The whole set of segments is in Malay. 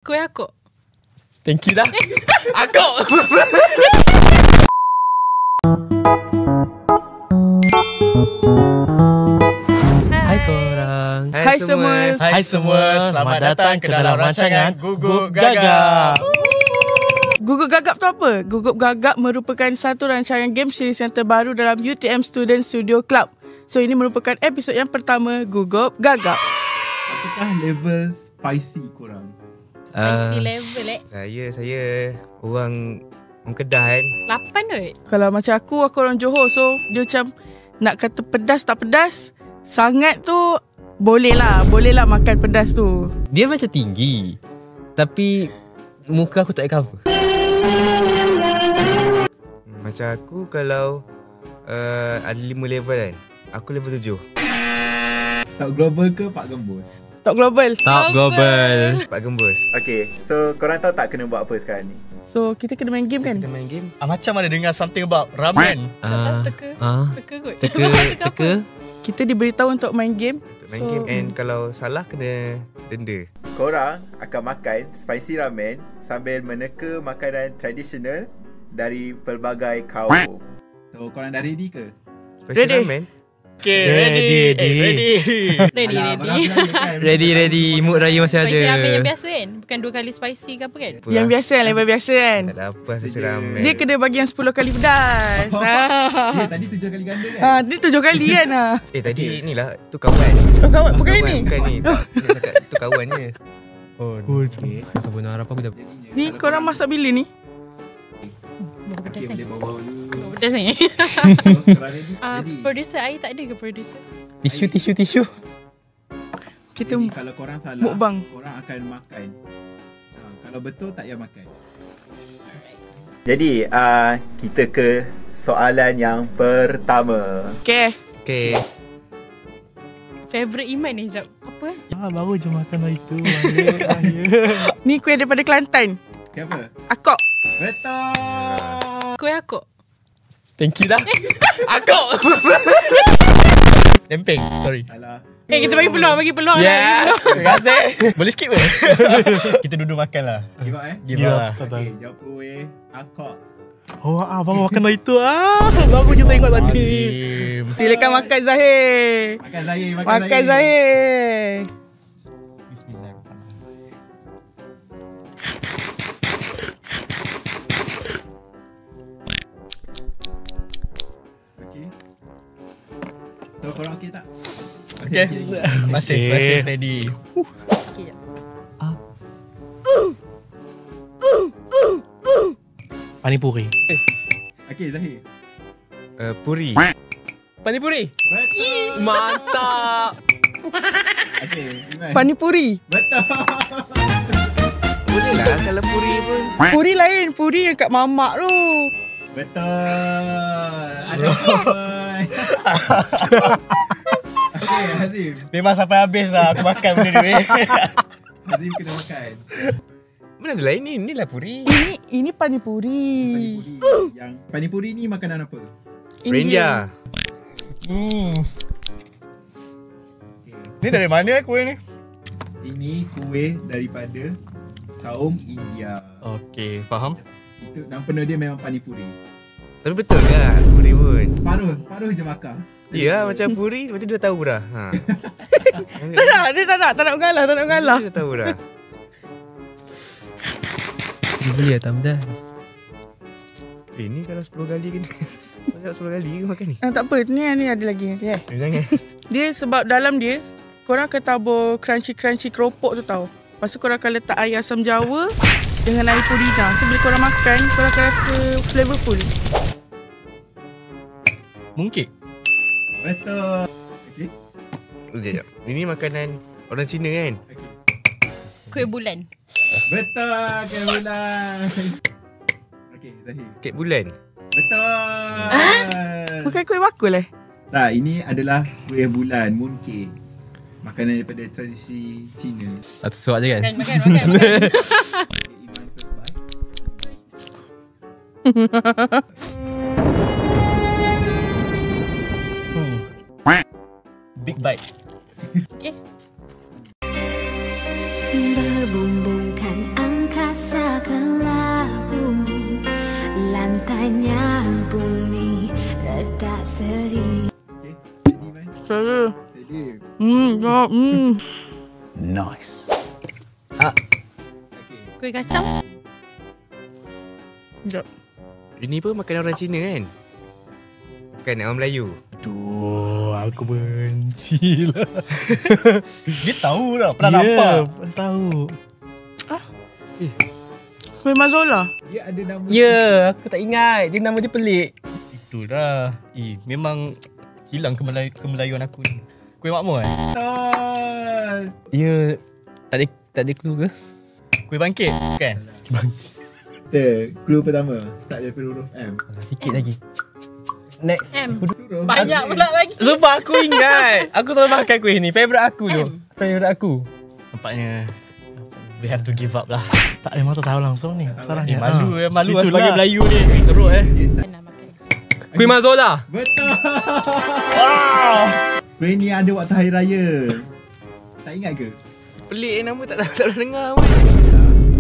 Kuih aku. Thank you dah. Aku. Hai korang. Hai semua. Hai semua. Selamat datang ke dalam rancangan Gugup Gagap. Gugup Gagap tu apa? Gugup Gagap merupakan satu rancangan game series yang terbaru dalam UTM Student Studio Club. So ini merupakan episod yang pertama Gugup Gagap. Apakah level spicy korang? Spicy level Saya orang Kedah kan. 8 kot. Kalau macam aku orang Johor. So dia macam nak kata pedas tak pedas sangat tu boleh lah makan pedas tu. Dia macam tinggi, tapi muka aku tak cover. Macam aku kalau ada 5 level kan, aku level 7. Top global ke Pak Gembus? Top global. Top global. Pak Gembus. Okay, so korang tahu tak kena buat apa sekarang ni? So kita kena main game kan? Kita main game. Macam ada dengar something about ramen. Teka kot. Teka. Kita diberitahu untuk main game. Untuk main game and kalau salah kena denda. Korang akan makan spicy ramen sambil meneka makanan tradisional dari pelbagai kaum. So korang dah ready ke? Spicy Ready. ramen. Okay, Ready. Ready. Mood raya masih ada. Spicy ramen yang biasa kan? Bukan 2 kali spicy ke apa kan? Yang biasa kan, level biasa kan. Tak ada apa spicy ramen. Dia kena bagi yang 10 kali pedas. Ya, tadi 7 kali ganda kan? Ni 7 kali kan. Tadi ni lah, tu kawan. Oh, kawan, bukan ini. Bukan ni. Dia cakap tu kawan dia. Oh, Okay. tak pernah harap aku dah. Ni korang masak bila ni? Bau pedas Okay, ni. boleh bawa dulu. Bau pedas ni. So, korang ready? Producer air tak ada ke producer? Tisu. Kita Jadi, kalau korang salah, mukbang. korang akan makan. Kalau betul, tak payah makan. Jadi, kita ke soalan yang pertama. Okay. Okay. Favorite Iman ni Zab. Apa? Baru je makan lah itu. Ni kuih daripada Kelantan. Okay, apa? Akok. Betul! Kuih aku. Thank you dah. Aku. Tempeng, sorry. Salah. Kita bagi peluang Yeah. Terima kasih. Boleh skip ke? Kita duduk makan lah. Give up Give up. Okay, jawab kuih akok. Oh, abang makan lah itu. Baru je tengok tadi. Silakan makan Zahir. Makan Zahir, Makan Zahir. Bismillahirrahmanirrahim. Okay. So, korang okay tak? Okay. Masih steady. Okay, jap. Panipuri. Okay, Zahir. Puri. Panipuri. Betul! Mantap. Okay, Iman. Panipuri. Betul! Boleh lah kalau puri pun. Puri lain. Puri yang kat mamak tu. Betul! Ada point! Okay, Hazim. Memang sampai habis lah aku makan benda ni. Hazim kena makan. Mana ada lain ni? Ni lah puri. Ini panipuri. Panipuri. Yang panipuri ni makanan apa? India. Okay. Ni dari mana kuih ni? Ini kuih daripada kaum India. Okay, faham. Itu nama penuh dia memang panipuri. Tapi betul ke puri pun? Separuh je makan. Ya, macam puri, lepas tu dia tahu dah. Dia tak nak mengalah. Dia tahu dah. Dia boleh tak pedas. Ni kalau 10 kali ke ni? Banyak 10 kali ke makan ni? Tak apa. Ni ada lagi nanti Jangan. Dia sebab dalam dia korang akan tabur crunchy keropok tu tau. Lepas tu korang akan letak air asam jawa dengan air purina. So bila korang makan, korang akan rasa flavorful. Mungkin. Betul. Okay. Sekejap. Ini makanan orang Cina kan? Kuih bulan. Betul ke bulan? Okay, Zahir. Kek bulan. Betul. Bukan kuih bakul Tak, ini adalah kuih bulan, mooncake. Makanan daripada tradisi Cina. Satu suap je kan? Makan. Iman first bite. Big bite. Okay. Berbumbungkan Nice. Kuih kacang. Sekejap. Ini pun makanan orang Cina kan? Bukan orang Melayu. Aduh, aku benci lah. Dia tahu lah. Pernah nampak. Tahu. Kuih Mazola. Dia ada nama. Ya, aku tak ingat. Dia nama dia pelik. Itulah. Memang hilang kemelayuan aku ni. Kuih makmur Betul. Ya, tak ada clue ke? Kuih bangkit kan? Clue pertama. Start daripada huruf M. Sikit lagi. Next. M. Huruf Banyak pula bagi. Sumpah aku ingat. Aku selalu makan kuih ni. Favourite aku tu. Favourite aku. Nampaknya we have to give up lah. Tak, memang tak tahu langsung ni. Salahnya. Malu lah Itulah. sebagai Melayu ni. Teruk Pernah makan. Kuih Mazola. Betul. Wow. Kuih ni ada waktu Hari Raya. Tak ingat ke? Pelik nama tak pernah dengar pun.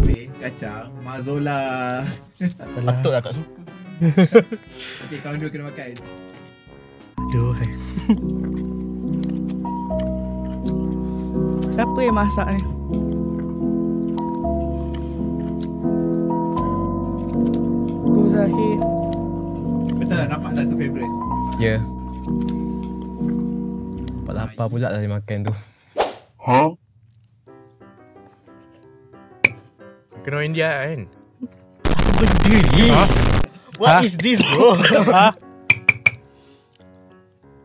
Kuih kacang Mazola. Patutlah tak suka. Okay, kawan dua kena makan. Aduh. Siapa yang masak ni? Go Zahir. Betul lah, nampak satu favourite. Ya. Nampak lapar pula dah dia makan tu. Kena orang India kan? Benda ni. What is this bro?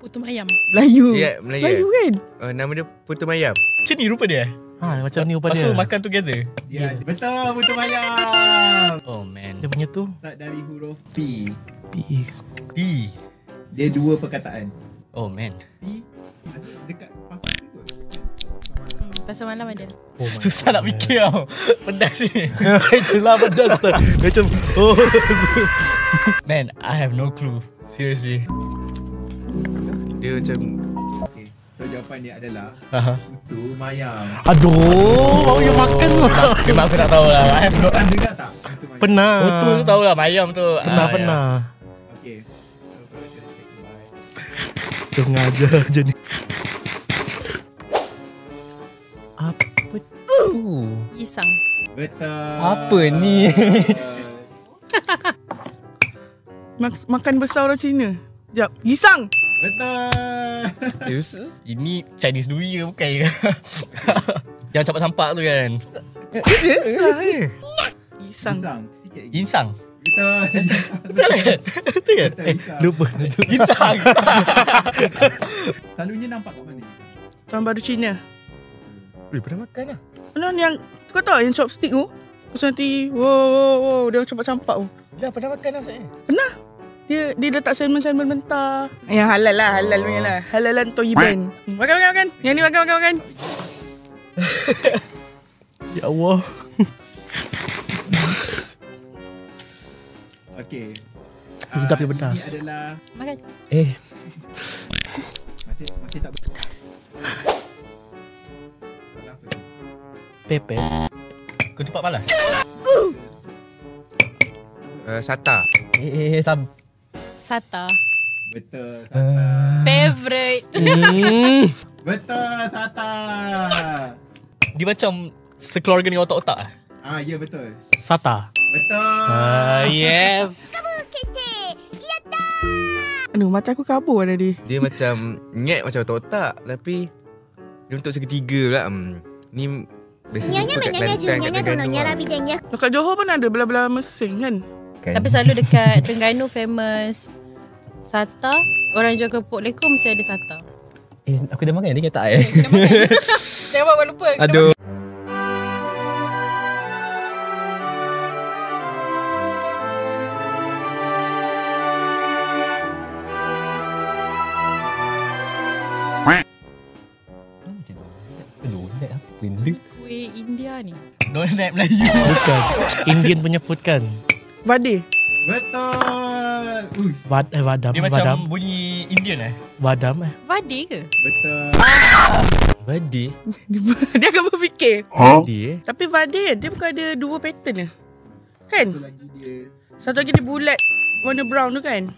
Putum ayam. Melayu. Ya, Melayu. Melayu kan? Nama dia Putu Mayam. Macam ni rupa dia? Macam ni rupa Lepas dia. tu makan together? Ya, betul, Putu Mayam. Oh man. Dia punya tu. Start dari huruf P. P. P. Dia dua perkataan. Oh man. P dekat pasal tu kot. Pasal malam ada. Oh my Susah nak God. fikir tau. Pedas ni. Itulah pedas tu. Macam oh. Man, I have no clue. Seriously. Dia macam Okay, so jawapan dia adalah Aha. Putu Mayam. Aduh, mau yang makan lah. Memang aku tak tahu lah. I have no. Korang dengar tak? Putu Mayam. Pernah. Putu tu tahulah, mayam tu. Pernah. Okay, so korang kena check baik. Terus sengaja je ni. Apa tu? Isang. Betul. Apa ni? Makan besar orang Cina. Sekejap. Gisang. Betul. Ini Chinese New Year bukan ke? Yang campak-campak tu kan? Gisang. Insang. Sikit lagi. Insang. Betul. Betul kan? Betul kan? Betul, Insang. Lupa. Insang. Selalunya nampak kat mana? Tahun baru Cina. pernah makan lah. Mana yang kau tahu yang chopstick tu? Lepas tu nanti wow, dia campak-campak tu. Dah pernah makan lah maksudnya? Pernah. Dia letak salmon mentah. Yang halal lah, halal punya lah. Halalan Toyiban. Makan. Yang ni makan. Ya Allah. Okay. Sedap dia pedas. Ini adalah Makan. masih tak pedas. Apa tu? Pepes. Ketupat palas? Sata. Sata. Betul, Sata. Favourite. Betul, Sata. Dia macam sekeluarga dengan otak-otak lah. Ya betul. Sata. Betul. Yes. Aduh, mata aku kabur tadi. Dia macam nyet macam otak-otak tapi dia untuk segitiga pula. Ni biasanya jumpa kat Kelantan, kat Terengganu lah. Dekat Johor pun ada belah-belah Mesing kan? Tapi selalu dekat Terengganu famous Sata. Orang jual kerupuk leko mesti ada Sata. Aku dah makan, dia ingat tak Kena makan. Saya buat lupa. Kena Aduh. Kuih India ni. Donat Melayu. Bukan. Indian punya food kan. Vade. Betul. Vadam. Dia macam bunyi Indian Vadam. Vade ke? Betul. Badi. Dia akan berfikir. Badi Tapi Vade dia bukan ada dua pattern ke? Kan? Satu lagi dia. Satu lagi dia bulat warna brown tu kan?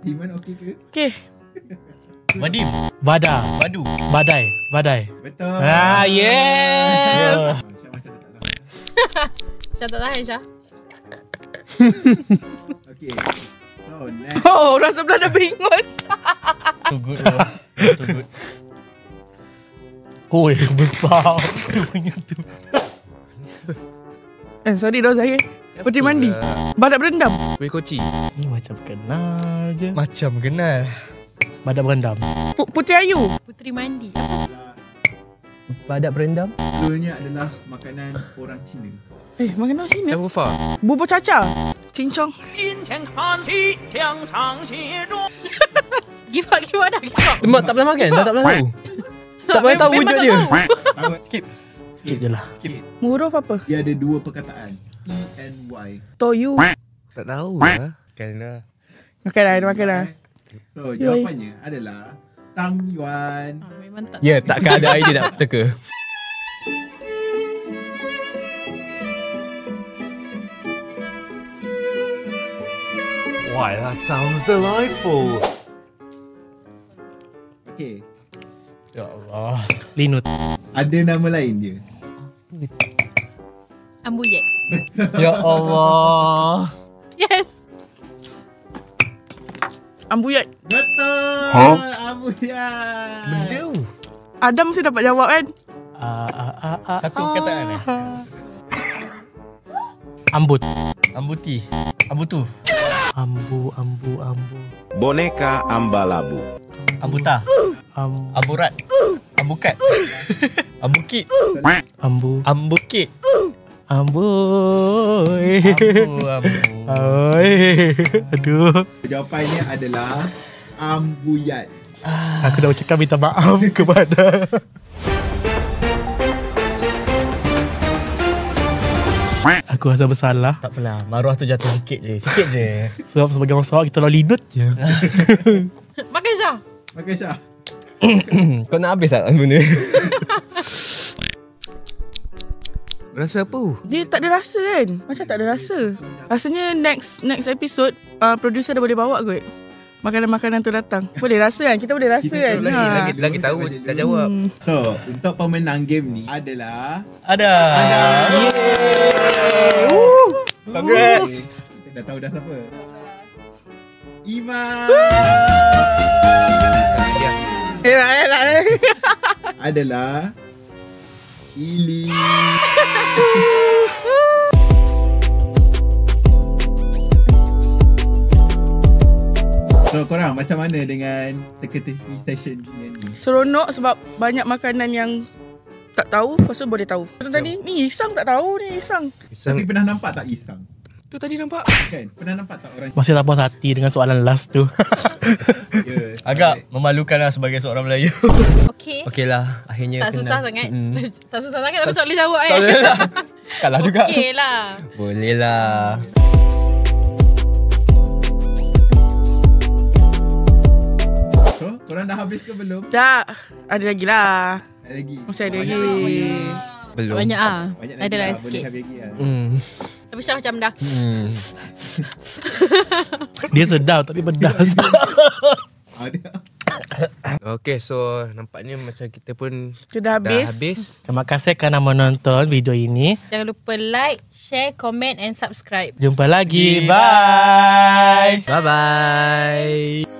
Iman okey ke? Okay. Wadim. Bada. Badu. Badai. Badai. Betul. Yes. Syah macam tak tahu. Syah tak tahan Syah. Okay. So next. Oh, orang sebelah dah bingus. Too good. Too good. Oh, besar. Dia punya tu. Sorry dah Zahir. Puteri mandi. Badak berendam. Kuih koci. Ni macam kenal je. Macam kenal. Badak berendam. Puteri Ayu. Puteri mandi. Badak berendam. Dulunya adalah makanan orang Cina. Makanan sini. Yang Ufa. Bubur caca. Cincong. Give up dah. Give up. Mak tak pernah makan. Dah tak pernah tahu. Tak pernah tahu wujud dia. Tahu. Skip. Sikit je lah. Huruf apa? Dia ada dua perkataan. E-N-Y. Toyu. Tak tahu lah. Kan Makan dah. So jawapannya adalah Tang Yuan. Memang tak. Ya, takkan ada idea tak teka. Why, that sounds delightful. Okay. Ya Allah. Linut. Ada nama lain dia. Ambuyat. Ya Allah. Yes. Ambuyat. Betul. Abu ya. Adam mesti dapat jawab kan? Satu perkataan Ambut. Ambuti. Ambutu. Ambu. Boneka Ambalabu. Ambuta. Amburat. Ambukat. Ambukit. Ambu. Ambukit. Amboi. Ambu. Oi. Aduh. Jawapannya adalah Ambuyat. Aku dah cakap minta maaf kepada. Aku rasa bersalah. Tak apalah. Maruah tu jatuh sikit je. Sebab sebagai orang Sarawak kita orang linut je. Makan Syah. Makan Syah. Kau nak habis tak benda? Rasa apa? Dia tak ada rasa kan? Macam tak ada rasa. Rasanya next episode producer dah boleh bawa kot makanan-makanan tu datang. Boleh rasa kan? Kita boleh rasa kan? Lagi tahu dah jawab. So, untuk pemenang game ni adalah Ada. Congrats. Kita dah tahu dah siapa. Iman. Adalah Ili. So korang macam mana dengan teka-teki session ni? Seronok sebab banyak makanan yang tak tahu, pasal boleh tahu. Betul tadi, ni Isang tak tahu ni Isang. Tapi pernah nampak tak Isang? Tu tadi nampak. Kan? Pernah nampak tak orang? Masih tak puas hati dengan soalan last tu. Ya, Agak memalukan lah sebagai seorang Melayu. Okay. Okey lah. Akhirnya Tak susah sangat. Mm. Tak susah sangat tapi tak boleh jawab Tak boleh lah. Kalah juga. Okey lah. Boleh lah. So, korang dah habis ke belum? Dah, ada lagi lah. Ada lagi? Masih ada Banyak lagi. tak? Belum. Banyak ah. Banyak Ada lah boleh sikit. habis lagi lah. Tapi Syah macam dah. Dia sedap tapi pedas. Ada. Okay, so nampaknya macam kita pun Sudah dah habis. habis. Terima kasih kerana menonton video ini. Jangan lupa like, share, comment and subscribe. Jumpa lagi. Bye. Bye-bye.